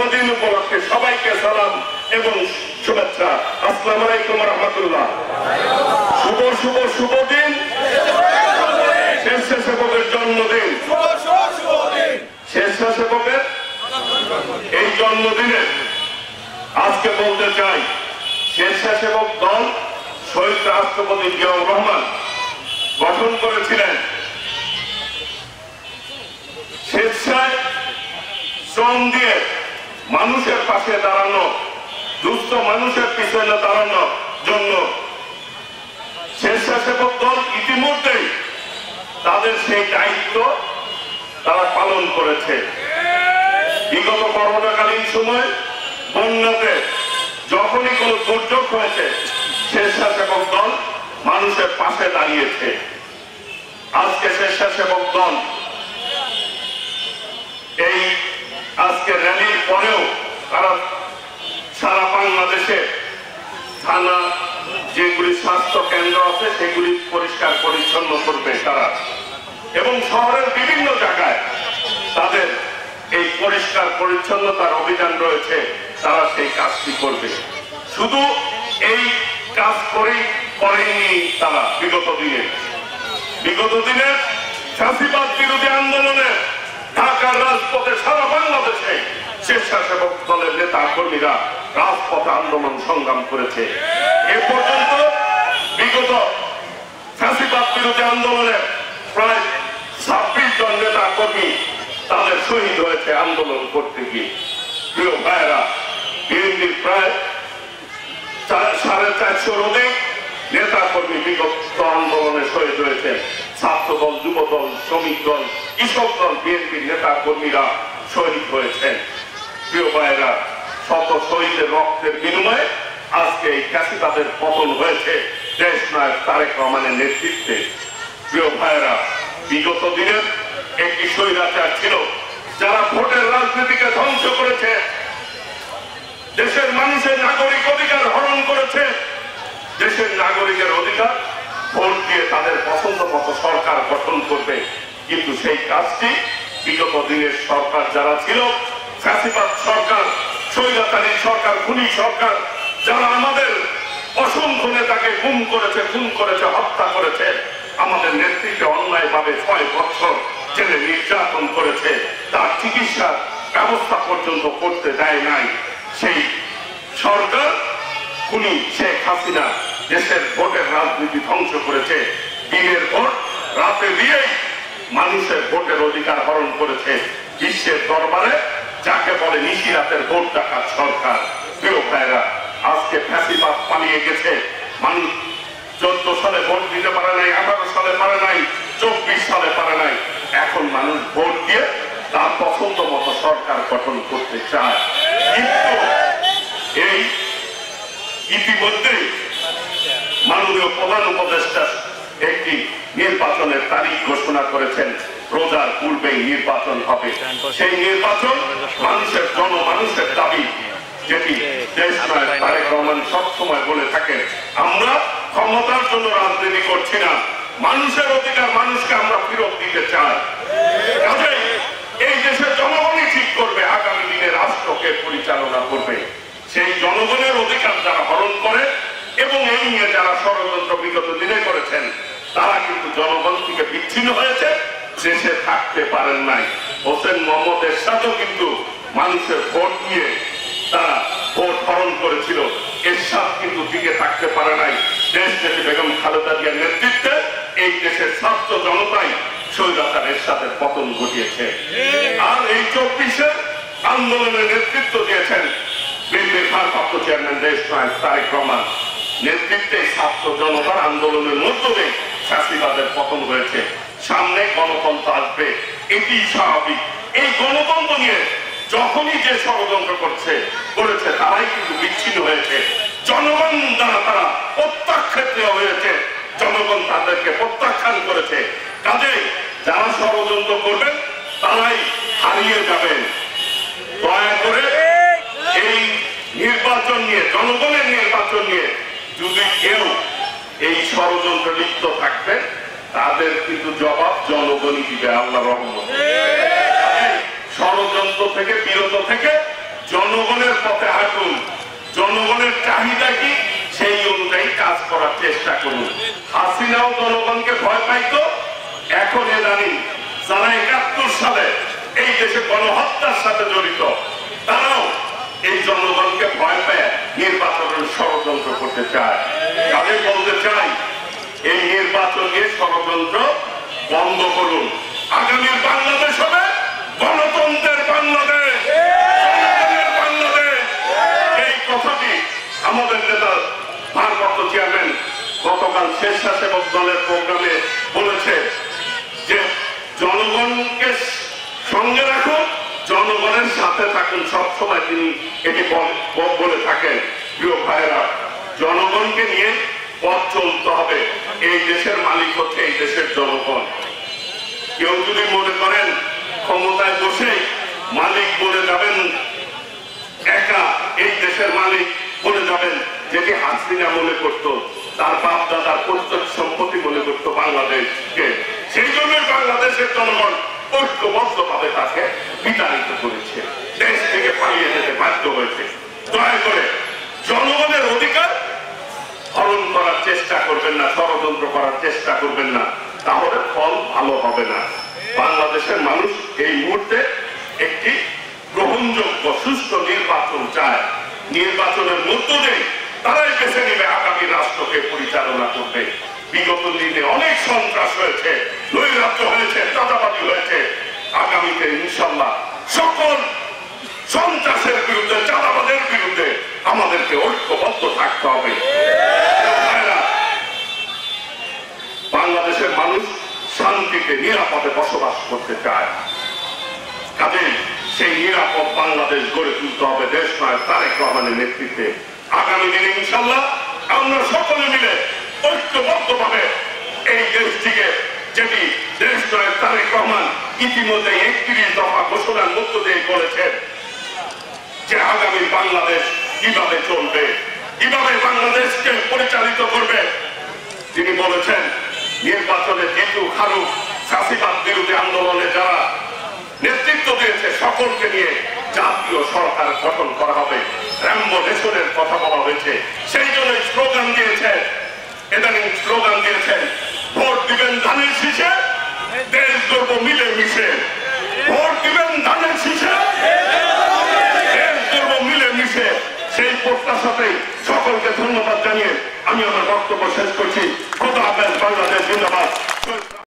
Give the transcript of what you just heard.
জন্মদিন উপলক্ষে সবাইকে সালাম এবং শুভেচ্ছা। আসসালামু আলাইকুম ওয়া রাহমাতুল্লাহ। শুভ শুভ শুভ দিন, স্বেচ্ছাসেবকের জন্মদিন। স্বেচ্ছাসেবকের এই জন্মদিনে আজকে বলতে চাই, স্বেচ্ছাসেবক দল শহীদ রাষ্ট্রপতি জিয়াউর রহমান গঠন করেছিলেন স্বেচ্ছায় শ্রম দিয়ে মানুষের পাশে দাঁড়ানো, দুস্থ মানুষের পিছনে দাঁড়ানোর জন্য। স্বেচ্ছাসেবক দল ইতিমধ্যেই তাদের সেই দায়িত্ব তারা পালন করেছে। বিগত করোনাকালীন সময় বন্যাতে যখনই কোনো দুর্যোগ হয়েছে, স্বেচ্ছাসেবক দল মানুষের পাশে দাঁড়িয়েছে। আজকে স্বেচ্ছাসেবক দল এই আজকে র্যালির পরেও তারা সারা বাংলাদেশে থানা, যেগুলি স্বাস্থ্য কেন্দ্র আছে সেগুলি পরিষ্কার পরিচ্ছন্ন করবে তারা, এবং শহরের বিভিন্ন জায়গায় তাদের এই পরিষ্কার পরিচ্ছন্নতার অভিযান রয়েছে, তারা সেই কাজটি করবে। শুধু এই কাজ করেনি তারা বিগত দিনে ফ্যাসিবাদ বিরোধী আন্দোলনে ঢাকার রাজপথে সারা বাংলাদেশে স্বেচ্ছাসেবক দলের নেতা কর্মীরা রাজপথে আন্দোলন সংগ্রাম করেছে। এ পর্যন্ত বিগত ফ্যাসিবাদ বিরোধী আন্দোলনে প্রায় 26 জন নেতা কর্মী তাদের শহীদ হয়েছে আন্দোলন করতে গিয়ে। প্রিয় ভাইয়েরা, বিএনপির প্রায় 450 অধিক নেতা কর্মী বিগত আন্দোলনে শহীদ হয়েছে। ছাত্র দল, যুব দল, শ্রমিক দল, কৃষক দল, বিএনপির নেতা কর্মীরা শহীদ হয়েছেন। প্রিয় ভাইয়েরা, শত শহীদের রক্তের বিনিময়ে আজকে এই ফ্যাসিবাদের পতন হয়েছে দেশ নায়ক তারেক রহমানের নেতৃত্বে। প্রিয় ভাইয়েরা, বিগত দিনের একটি স্বৈরাচার ছিল যারা ভোটের রাজনীতিকে ধ্বংস করেছে, দেশের মানুষের নাগরিক অধিকার হরণ করেছে। দেশের নাগরিকের অধিকার ভোট দিয়ে তাদের পছন্দ মতো সরকার গঠন করবে, কিন্তু সেই কাজটি বিগত দিনের সরকার যারা ছিল, ফ্যাসিবাদ সরকার, স্বৈরাচারী সরকার, খুনি সরকার, যারা আমাদের অসংখ্য নেতাকে খুন করেছে, হত্যা করেছে, আমাদের নেতৃত্বে অন্যায়ভাবে 6 বছর জেলে নির্যাতন করেছে, তার চিকিৎসার ব্যবস্থা পর্যন্ত করতে দেয় নাই। সেই সরকার খুনি শেখ হাসিনা দেশের ভোটের রাজনীতি ধ্বংস করেছে। দিনের ভোট রাতে দিয়েই মানুষের ভোটের অধিকার হরণ করেছে। বিশ্বের দরবারে যাকে বলে নিশিরাতের ভোট ডাকাত সরকার। প্রিয় ভাইরা, আজকে ফ্যাসিবাদ পালিয়ে গেছে। মানুষ 14 সালে ভোট দিতে পারে নাই, 18 সালে পারে নাই, 24 সালে পারে নাই। এখন মানুষ ভোট দিয়ে তার পছন্দ মতো সরকার গঠন করতে চায়। কিন্তু এই ইতিমধ্যে মাননীয় প্রধান উপদেষ্টা একটি নির্বাচনের তারিখ ঘোষণা করেছেন। রোজার পূর্বেই নির্বাচন হবে। সেই নির্বাচন মানুষের জনমানুষের দাবি, যেটি দেশ নায়ক তারেক রহমান সবসময় বলে থাকেন, আমরা ক্ষমতার জন্য রাজনীতি করছি না, মানুষের অধিকার মানুষকে আমরা ফেরত দিতে চাই। কাজেই এই দেশের জনগণই ঠিক করবে আগামী দিনে রাষ্ট্রকে পরিচালনা করবে। সেই জনগণের অধিকার যারা হরণ করে এবং এই নিয়ে যারা ষড়যন্ত্র বিগত দিনে করেছেন, তারা কিন্তু জনগণ থেকে বিচ্ছিন্ন হয়েছে, দেশে থাকতে পারেন নাই। হোসেন মোহাম্মদ এরশাদও কিন্তু মানুষের ভোট নিয়ে তারা ভোট হরণ করেছিল, এরশাদ কিন্তু টিকে থাকতে পারে নাই। দেশ নেত্রী বেগম খালেদা জিয়ার নেতৃত্বে এই দেশের ছাত্র জনতাই স্বৈরাচার এরশাদের পতন ঘটিয়েছে। আর এই 24 আন্দোলনের নেতৃত্ব দিয়েছেন বিএনপির ভারপ্রাপ্ত চেয়ারম্যান দেশ নায়ক তারেক রহমান নেতৃত্বে। ছাত্র জনতার আন্দোলনের মধ্য দিয়ে ফ্যাসিবাদের পতন হয়েছে। সামনে গণতন্ত্র আসবে, এটি স্বাভাবিক। এই গণতন্ত্র নিয়ে যখনই যে ষড়যন্ত্র করেছে তারাই কিন্তু বিচ্ছিন্ন হয়েছে। জনগণ দ্বারা তারা প্রত্যাখ্যাত হয়েছে, জনগণ তাদেরকে প্রত্যাখ্যান করেছে। কাজেই যারা ষড়যন্ত্র করবেন তারাই হারিয়ে যাবেন। দয়া করে এই নির্বাচন নিয়ে, জনগণের নির্বাচন নিয়ে যদি কেউ এই ষড়যন্ত্র লিপ্ত থাকবে, তাদের কিন্তু জবাব জনগণই দিবে আল্লাহর রহমতে। ষড়যন্ত্র থেকে বিরত থেকে জনগণের পথে হাঁটুন, জনগণের চাহিদা কি সেই অনুযায়ী কাজ করার চেষ্টা করুন। হাসিনাও জনগণকে ভয় পাইতো, এখন জানি যারা ৭১ সালে এই দেশে গণহত্যার সাথে জড়িত তারাও এই জনগণকে ভয় পেয়ে নির্বাচনের ষড়যন্ত্র করতে চায়। তাদের বলতে চাই এই নির্বাচন নিয়ে ষড়যন্ত্র বন্ধ করুন। আগামীর বাংলাদেশ হবে গণতন্ত্রের বাংলাদেশ, জনগণের বাংলাদেশ। এই কথাটি আমাদের নেতা ভারপ্রাপ্ত চেয়ারম্যান গতকাল স্বেচ্ছাসেবক দলের প্রোগ্রামে বলেছে যে জনগণকে সঙ্গে রাখুন, জনগণের সাথে থাকুন। সবসময় তিনি এটি বলে থাকেন। প্রিয় ভাইয়েরা, জনগণকে নিয়ে পথ চলতে হবে। এই দেশের মালিক হচ্ছে এই দেশের জনগণ। কেউ যদি মনে করেন ক্ষমতায় বসে মালিক বলে যাবেন, একা এই দেশের মালিক বলে যাবেন, যেটি হাসিনা মনে করত, তার বাপ দাদার পৈতৃক সম্পত্তি মনে করত বাংলাদেশকে, সেই জন্য বাংলাদেশের জনগণ ঐক্যবদ্ধ ভাবে তাকে বিতাড়িত করেছে, দেশ থেকে পালিয়ে যেতে বাধ্য হয়েছে। দয়া করে জনগণের অধিকার হরণ করার চেষ্টা করবেন না, ষড়যন্ত্র করার চেষ্টা করবেন না, তাহলে ফল ভালো হবে না। বাংলাদেশের মানুষ এই মুহূর্তে একটি গ্রহণযোগ্য সুষ্ঠু নির্বাচন চায়। নির্বাচনের মধ্য দিয়ে তারাই বেছে নেবে আগামী রাষ্ট্রকে পরিচালনা করবে। বিগত দিনে অনেক সন্ত্রাস হয়েছে, নৈরাজ্য হয়েছে, চাঁদাবাজি হয়েছে। আগামীতে ইনশাল্লাহ সকল সন্ত্রাসের বিরুদ্ধে, চাঁদাবাজের বিরুদ্ধে আমাদেরকে ঐক্যবদ্ধ থাকতে হবে। বাংলাদেশের মানুষ শান্তিতে নিরাপদে বসবাস করতে চায়, কাজেই সেই নিরাপদ বাংলাদেশ গড়ে তুলতে হবে দেশ নায়ক তারেক রহমানের নেতৃত্বে। আগামী দিনে ইনশাল্লাহ আমরা সকলে মিলে ঐক্যবদ্ধ ভাবে এই দেশটিকে, যেটি দেশ নায়ক তারেক রহমান ইতিমধ্যে ৩১ দফা ঘোষণার মধ্য দিয়ে বলেছেন যে আগামী বাংলাদেশ কিভাবে চলবে, কিভাবে বাংলাদেশকে পরিচালিত করবে। তিনি বলেছেন নির্বাচনে জিতু খারুক ফ্যাসিবাদ বিরোধী আন্দোলনে যারা নেতৃত্ব দিয়েছে সকলকে নিয়ে জাতীয় সরকার গঠন করা হবে। র্যাম্বো নেশনের কথা বলা হয়েছে, সেই জন্য স্লোগান দিয়েছেন, ইদানিং স্লোগান দিয়েছেন ভোট দিবেন ধানের শীষে, দেশ গর্ব মিলে মিশে। ভোট দিবেন ধানের শীষে, দেশ গর্ব মিলে মিশে। সেই প্রত্যাশাতেই সকলকে ধন্যবাদ জানিয়ে আমি আমার বক্তব্য শেষ করছি। খোদা হাফেজ, বাংলাদেশ জিন্দাবাদ।